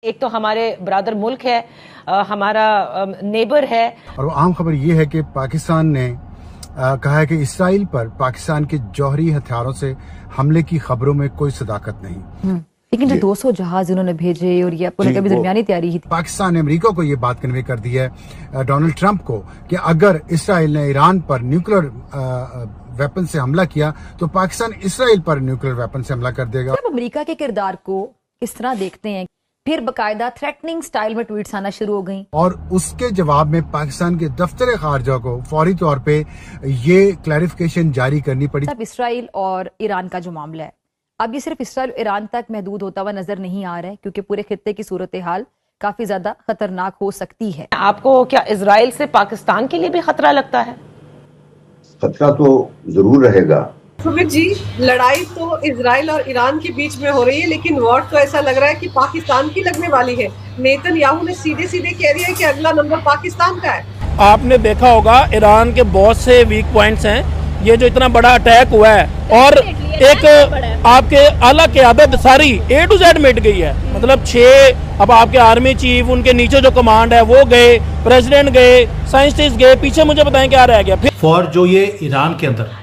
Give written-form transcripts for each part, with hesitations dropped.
एक तो हमारे ब्रादर मुल्क है, हमारा नेबर है। और वो आम खबर ये है कि पाकिस्तान ने कहा है कि इसराइल पर पाकिस्तान के जौहरी हथियारों से हमले की खबरों में कोई सदाकत नहीं। लेकिन जो 200 जहाज उन्होंने भेजे और ये आपको लगा भी दरमियानी तैयारी ही थी। पाकिस्तान ने अमेरिका को ये बात कन्वे कर दी है, डोनाल्ड ट्रंप को, कि अगर इसराइल ने ईरान पर न्यूक्लियर वेपन से हमला किया तो पाकिस्तान इसराइल पर न्यूक्लियर वेपन से हमला कर देगा। आप अमेरिका के किरदार को इस तरह देखते हैं, फिर बकायदा थ्रेटनिंग स्टाइल में ट्वीट्स आना शुरू हो गई और उसके जवाब में पाकिस्तान के दफ्तर खारजा को फौरी तौर पे ये क्लैरिफिकेशन जारी करनी पड़ी। अब इसराइल और ईरान का जो मामला है, अब ये सिर्फ इसराइल ईरान तक महदूद होता हुआ नजर नहीं आ रहा है, क्योंकि पूरे खित्ते की सूरत हाल काफी ज्यादा खतरनाक हो सकती है। आपको क्या इसराइल से पाकिस्तान के लिए भी खतरा लगता है? खतरा तो जरूर रहेगा। सुमित जी, लड़ाई तो इजराइल और ईरान के बीच में हो रही है, लेकिन वॉर तो ऐसा लग रहा है कि पाकिस्तान की लगने वाली है। नेतन्याहू ने सीधे सीधे कह दिया है कि अगला नंबर पाकिस्तान का है। आपने देखा होगा ईरान के बहुत से वीक पॉइंट्स हैं। ये जो इतना बड़ा अटैक हुआ है और एक आपके आला क़यादत सारी A to Z मिट गई है, मतलब 6 अब आपके आर्मी चीफ, उनके नीचे जो कमांड है वो गए, प्रेसिडेंट गए, साइंटिस्ट गए, पीछे मुझे बताएं क्या रह गया। फिर फॉर जो ये ईरान के अंदर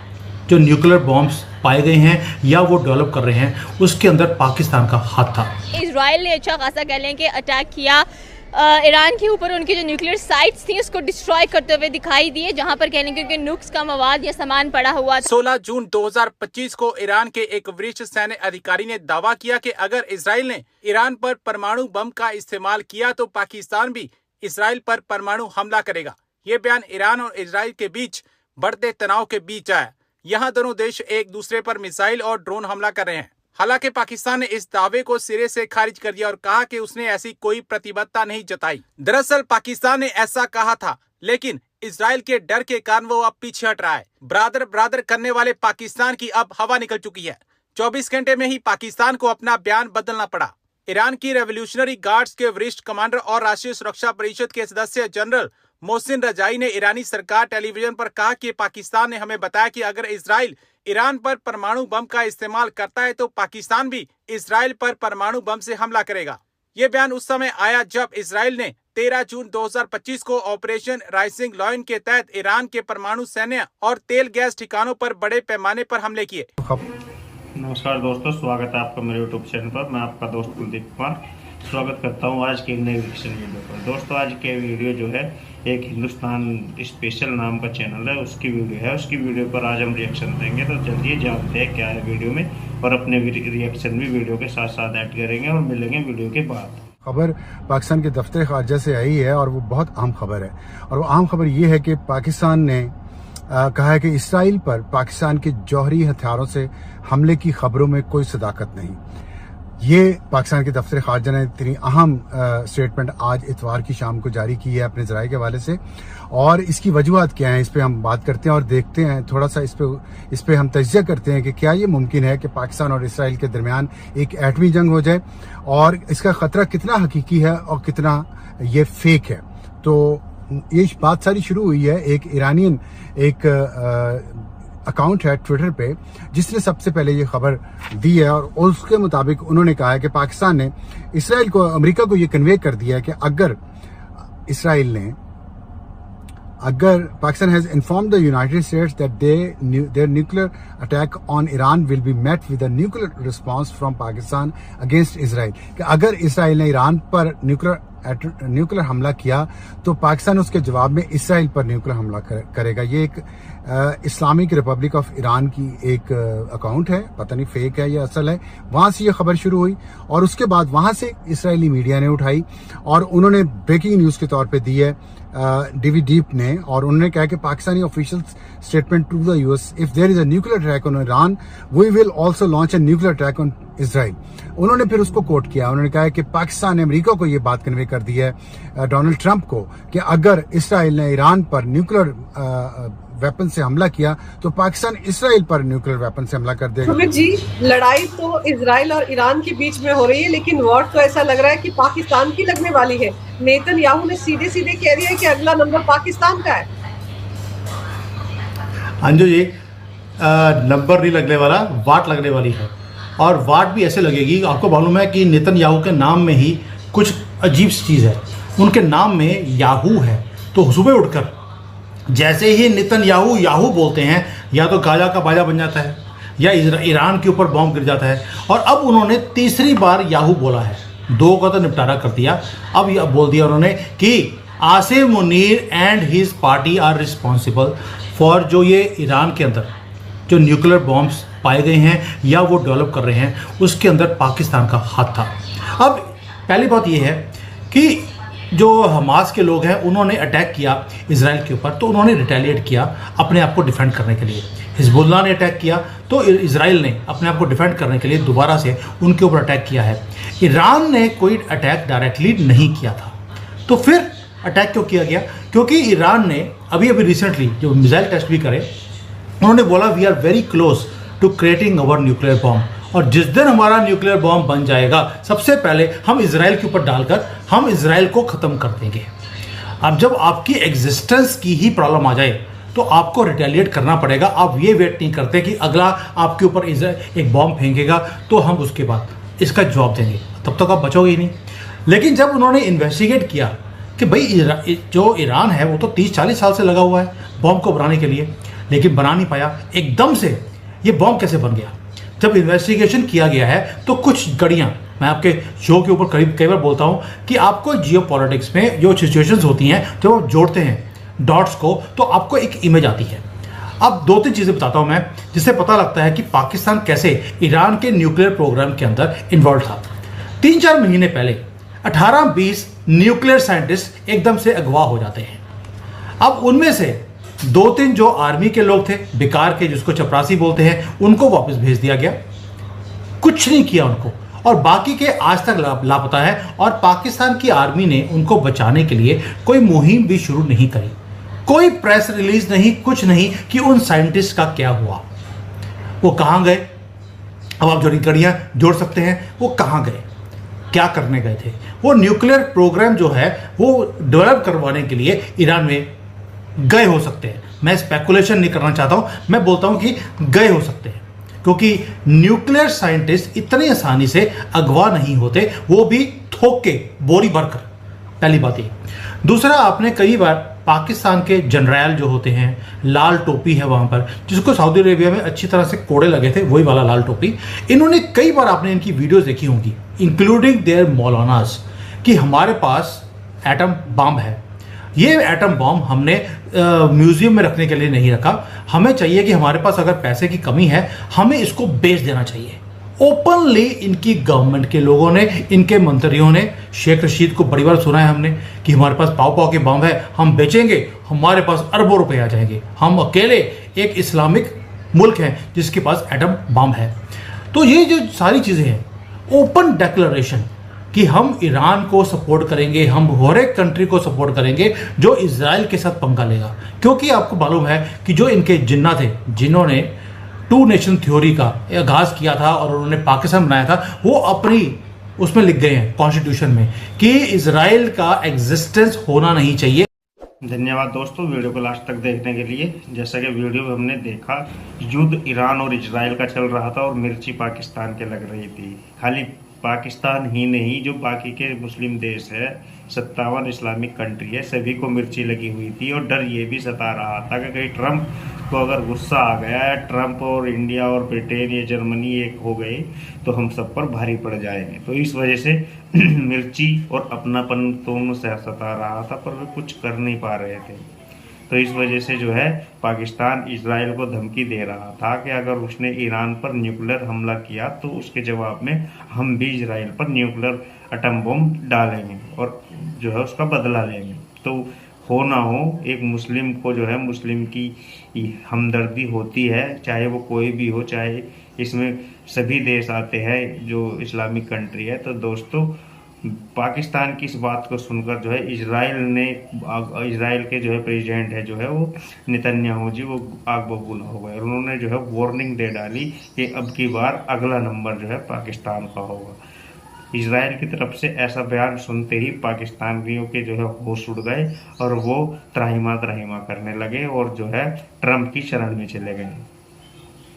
जो न्यूक्लियर बॉम्ब्स पाए गए हैं या वो डेवलप कर रहे हैं, उसके अंदर पाकिस्तान का हाथ था। इजराइल ने अच्छा खासा कह लें कि अटैक किया ईरान के ऊपर, उनकी जो न्यूक्लियर साइट्स थी उसको डिस्ट्रॉय करते हुए दिखाई दिए, जहां पर कह लें कि नुक्स का मवाद या सामान पड़ा हुआ। 16 जून 2025 को ईरान के एक वरिष्ठ सैन्य अधिकारी ने दावा किया कि अगर इजराइल ने ईरान पर परमाणु बम का इस्तेमाल किया तो पाकिस्तान भी इजराइल पर परमाणु हमला करेगा। ये बयान ईरान और इजराइल के बीच बढ़ते तनाव के बीच आया। यहाँ दोनों देश एक दूसरे पर मिसाइल और ड्रोन हमला कर रहे हैं। हालांकि पाकिस्तान ने इस दावे को सिरे से खारिज कर दिया और कहा कि उसने ऐसी कोई प्रतिबद्धता नहीं जताई। दरअसल पाकिस्तान ने ऐसा कहा था, लेकिन इजराइल के डर के कारण वो अब पीछे हट रहा है। ब्रादर ब्रादर करने वाले पाकिस्तान की अब हवा निकल चुकी है। 24 घंटे में ही पाकिस्तान को अपना बयान बदलना पड़ा। ईरान की रेवोल्यूशनरी गार्ड्स के वरिष्ठ कमांडर और राष्ट्रीय सुरक्षा परिषद के सदस्य जनरल मोहसिन रजाई ने ईरानी सरकार टेलीविजन पर कहा कि पाकिस्तान ने हमें बताया कि अगर इजराइल ईरान पर परमाणु बम का इस्तेमाल करता है तो पाकिस्तान भी इजराइल पर परमाणु बम से हमला करेगा। ये बयान उस समय आया जब इजराइल ने 13 जून 2025 को ऑपरेशन राइजिंग लायन के तहत ईरान के परमाणु सैन्य और तेल गैस ठिकानों पर बड़े पैमाने पर हमले किए। नमस्कार दोस्तों, स्वागत है आपका मेरे यूट्यूब चैनल पर। मैं आपका दोस्त कुलदीप कुमार स्वागत करता हूं आज के नए रिएक्शन वीडियो पर। दोस्तों, आज के वीडियो जो है एक हिंदुस्तान स्पेशल नाम का चैनल है, उसकी वीडियो है। उसकी वीडियो पर आज हम रिएक्शन देंगे, तो चलिए जानते हैं क्या है वीडियो में और अपने रिएक्शन भी वीडियो के साथ साथ ऐड करेंगे और मिलेंगे वीडियो के बाद। खबर पाकिस्तान के दफ्तर खारजा से आई है और वो बहुत अहम खबर है। और वो अहम खबर ये है कि पाकिस्तान ने कहा है कि इसराइल पर पाकिस्तान के जौहरी हथियारों से हमले की खबरों में कोई सदाकत नहीं। ये पाकिस्तान के दफ्तर खारजा ने इतनी अहम स्टेटमेंट आज इतवार की शाम को जारी की है अपने जराये के हवाले से, और इसकी वजूहत क्या है इस पे हम बात करते हैं और देखते हैं थोड़ा सा इस पे हम तज्जिया करते हैं कि क्या ये मुमकिन है कि पाकिस्तान और इसराइल के दरमियान एक एटमी जंग हो जाए और इसका खतरा कितना हकीकी है और कितना ये फेक है। तो ये बात सारी शुरू हुई है, एक ईरानियन अकाउंट है ट्विटर पे जिसने सबसे पहले ये खबर दी है और उसके मुताबिक उन्होंने कहा है कि पाकिस्तान ने इसराइल को, अमेरिका को ये कन्वे कर दिया है कि अगर Pakistan has informed the United States that their nuclear attack on Iran will be met with a nuclear response from Pakistan against Israel, कि अगर इसराइल ने ईरान पर न्यूक्लियर हमला किया तो पाकिस्तान उसके जवाब में इसराइल पर न्यूक्लियर हमला करेगा। ये एक इस्लामिक रिपब्लिक ऑफ ईरान की एक अकाउंट है, पता नहीं फेक है या असल है। वहां से ये खबर शुरू हुई और उसके बाद वहां से इसराइली मीडिया ने उठाई और उन्होंने ब्रेकिंग न्यूज के तौर पे दी है डीवी डीप ने, और उन्होंने कहा कि Pakistani official statement to the US, if there is a nuclear attack on Iran we will also launch a nuclear attack on Israel. उन्होंने फिर उसको कोट किया, उन्होंने कहा कि पाकिस्तान ने अमेरिका को ये बात कन्वे कर दी है डोनाल्ड ट्रंप को कि अगर इसराइल ने ईरान पर न्यूक्लियर वेपन से हमला किया तो पाकिस्तान इसराइल पर न्यूक्लियर वेपन से हमला कर देगा। सुमित जी, लड़ाई तो इजराइल और ईरान के बीच में हो रही है, लेकिन वॉर तो ऐसा लग रहा है कि पाकिस्तान की लगने वाली है। नेतन्याहू ने सीधे सीधे कह दिया है कि अगला नंबर पाकिस्तान का है। अंजू जी, नंबर नहीं लगने वाला, वाट लगने वाली है, और वाट भी ऐसे लगेगी। आपको मालूम है कि नेतन्याहू के नाम में ही कुछ अजीब सी चीज़ है, उनके नाम में याहू है। तो सुबह उठकर जैसे ही नेतन्याहू याहू बोलते हैं, या तो गाजा का बाजा बन जाता है या ईरान के ऊपर बॉम्ब गिर जाता है। और अब उन्होंने तीसरी बार याहू बोला है, 2 का तो निपटारा कर दिया, अब यह बोल दिया उन्होंने कि Asim Munir and his party are responsible for जो ये ईरान के अंदर जो न्यूक्लियर बॉम्ब्स पाए गए हैं या वो डेवलप कर रहे हैं, उसके अंदर पाकिस्तान का हाथ था। अब पहली बात ये है कि जो हमास के लोग हैं उन्होंने अटैक किया इजराइल के ऊपर, तो उन्होंने रिटेलिएट किया अपने आप को डिफेंड करने के लिए। हिजबुल्लाह ने अटैक किया तो इजराइल ने अपने आप को डिफेंड करने के लिए दोबारा से उनके ऊपर अटैक किया है। ईरान ने कोई अटैक डायरेक्टली नहीं किया था, तो फिर अटैक क्यों किया गया? क्योंकि ईरान ने अभी रिसेंटली जो मिसाइल टेस्ट भी करे, उन्होंने बोला we are very close to creating our nuclear bomb, और जिस दिन हमारा न्यूक्लियर बॉम्ब बन जाएगा सबसे पहले हम इजराइल के ऊपर डालकर हम इजराइल को ख़त्म कर देंगे। अब जब आपकी एग्जिस्टेंस की ही प्रॉब्लम आ जाए तो आपको रिटेलिएट करना पड़ेगा। आप ये वेट नहीं करते कि अगला आपके ऊपर एक बॉम्ब फेंकेगा तो हम उसके बाद इसका जवाब देंगे, तब तक आप बचोगे ही नहीं। लेकिन जब उन्होंने इन्वेस्टिगेट किया कि भाई जो ईरान है वो तो 30-40 साल से लगा हुआ है बॉम्ब को बनाने के लिए, लेकिन बना नहीं पाया, एकदम से ये बॉम्ब कैसे बन गया? जब इन्वेस्टिगेशन किया गया है तो कुछ गड़ियाँ, मैं आपके शो के ऊपर कई बार बोलता हूँ कि आपको जियोपॉलिटिक्स में जो सिचुएशंस होती हैं, जब आप जोड़ते हैं डॉट्स को तो आपको एक इमेज आती है। अब 2-3 चीज़ें बताता हूँ मैं, जिससे पता लगता है कि पाकिस्तान कैसे ईरान के न्यूक्लियर प्रोग्राम के अंदर इन्वॉल्व था। 3-4 महीने पहले 18-20 न्यूक्लियर साइंटिस्ट एकदम से अगवा हो जाते हैं। अब उनमें से 2-3 जो आर्मी के लोग थे, बेकार के, जिसको चपरासी बोलते हैं, उनको वापस भेज दिया गया, कुछ नहीं किया उनको, और बाकी के आज तक लापता है। और पाकिस्तान की आर्मी ने उनको बचाने के लिए कोई मुहिम भी शुरू नहीं करी, कोई प्रेस रिलीज नहीं, कुछ नहीं कि उन साइंटिस्ट का क्या हुआ, वो कहाँ गए। अब आप जो कड़ियाँ जोड़ सकते हैं, वो कहाँ गए, क्या करने गए थे। वो न्यूक्लियर प्रोग्राम जो है वो डेवलप करवाने के लिए ईरान में गए हो सकते हैं। मैं स्पेकुलेशन नहीं करना चाहता हूँ, मैं बोलता हूँ कि गए हो सकते हैं, क्योंकि न्यूक्लियर साइंटिस्ट इतनी आसानी से अगवा नहीं होते, वो भी थोक के बोरी भरकर। पहली बात ये। दूसरा, आपने कई बार पाकिस्तान के जनरल जो होते हैं, लाल टोपी है वहाँ पर, जिसको सऊदी अरेबिया में अच्छी तरह से कोड़े लगे थे, वही वाला लाल टोपी, इन्होंने कई बार आपने इनकी वीडियोस देखी होंगी, इंक्लूडिंग देयर मौलानास, कि हमारे पास एटम बम है। ये एटम बॉम्ब हमने म्यूजियम में रखने के लिए नहीं रखा, हमें चाहिए कि हमारे पास अगर पैसे की कमी है हमें इसको बेच देना चाहिए। ओपनली इनकी गवर्नमेंट के लोगों ने, इनके मंत्रियों ने, शेख रशीद को बड़ी बार सुना है हमने कि हमारे पास पाव के बम है, हम बेचेंगे, हमारे पास अरबों रुपए आ जाएंगे, हम अकेले एक इस्लामिक मुल्क हैं जिसके पास एटम बम है। तो ये जो सारी चीज़ें हैं, ओपन डिक्लेरेशन कि हम ईरान को सपोर्ट करेंगे, हम हर एक कंट्री को सपोर्ट करेंगे जो इजराइल के साथ पंगा लेगा। क्योंकि आपको मालूम है कि जो इनके जिन्ना थे, जिन्होंने 2 नेशन थ्योरी का आगाज किया था और उन्होंने पाकिस्तान बनाया था, वो अपनी उसमें लिख गए हैं कॉन्स्टिट्यूशन में कि इजराइल का एग्जिस्टेंस होना नहीं चाहिए। धन्यवाद दोस्तों वीडियो को लास्ट तक देखने के लिए। जैसा कि वीडियो में हमने देखा, युद्ध ईरान और इजराइल का चल रहा था और मिर्ची पाकिस्तान के लग रही थी। खाली पाकिस्तान ही नहीं, जो बाकी के मुस्लिम देश है, 57 इस्लामिक कंट्री है, सभी को मिर्ची लगी हुई थी। और डर ये भी सता रहा था कि कहीं ट्रंप को अगर गुस्सा आ गया है, ट्रंप और इंडिया और ब्रिटेन या जर्मनी एक हो गए तो हम सब पर भारी पड़ जाएंगे। तो इस वजह से मिर्ची और अपनापन दोनों से सता रहा था, पर वे कुछ कर नहीं पा रहे थे। तो इस वजह से जो है पाकिस्तान इजराइल को धमकी दे रहा था कि अगर उसने ईरान पर न्यूक्लियर हमला किया तो उसके जवाब में हम भी इजराइल पर न्यूक्लियर एटम बम डालेंगे और जो है उसका बदला लेंगे। तो हो ना हो, एक मुस्लिम को जो है मुस्लिम की हमदर्दी होती है, चाहे वो कोई भी हो, चाहे इसमें सभी देश आते हैं जो इस्लामिक कंट्री है। तो दोस्तों, पाकिस्तान की इस बात को सुनकर जो है इजराइल के जो है प्रेसिडेंट है, जो है वो नेतन्याहू जी, वो आग बबूला हो गए। उन्होंने जो है वार्निंग दे डाली कि अब की बार अगला नंबर जो है पाकिस्तान का होगा। इजराइल की तरफ से ऐसा बयान सुनते ही पाकिस्तानियों के जो है होश उड़ गए और वो त्राहिमाम करने लगे और जो है ट्रंप की शरण में चले गए।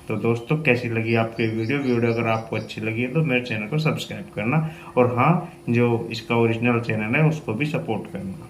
तो दोस्तों कैसी लगी आपकी वीडियो अगर आपको अच्छी लगी है तो मेरे चैनल को सब्सक्राइब करना, और हाँ जो इसका ओरिजिनल चैनल है उसको भी सपोर्ट करना।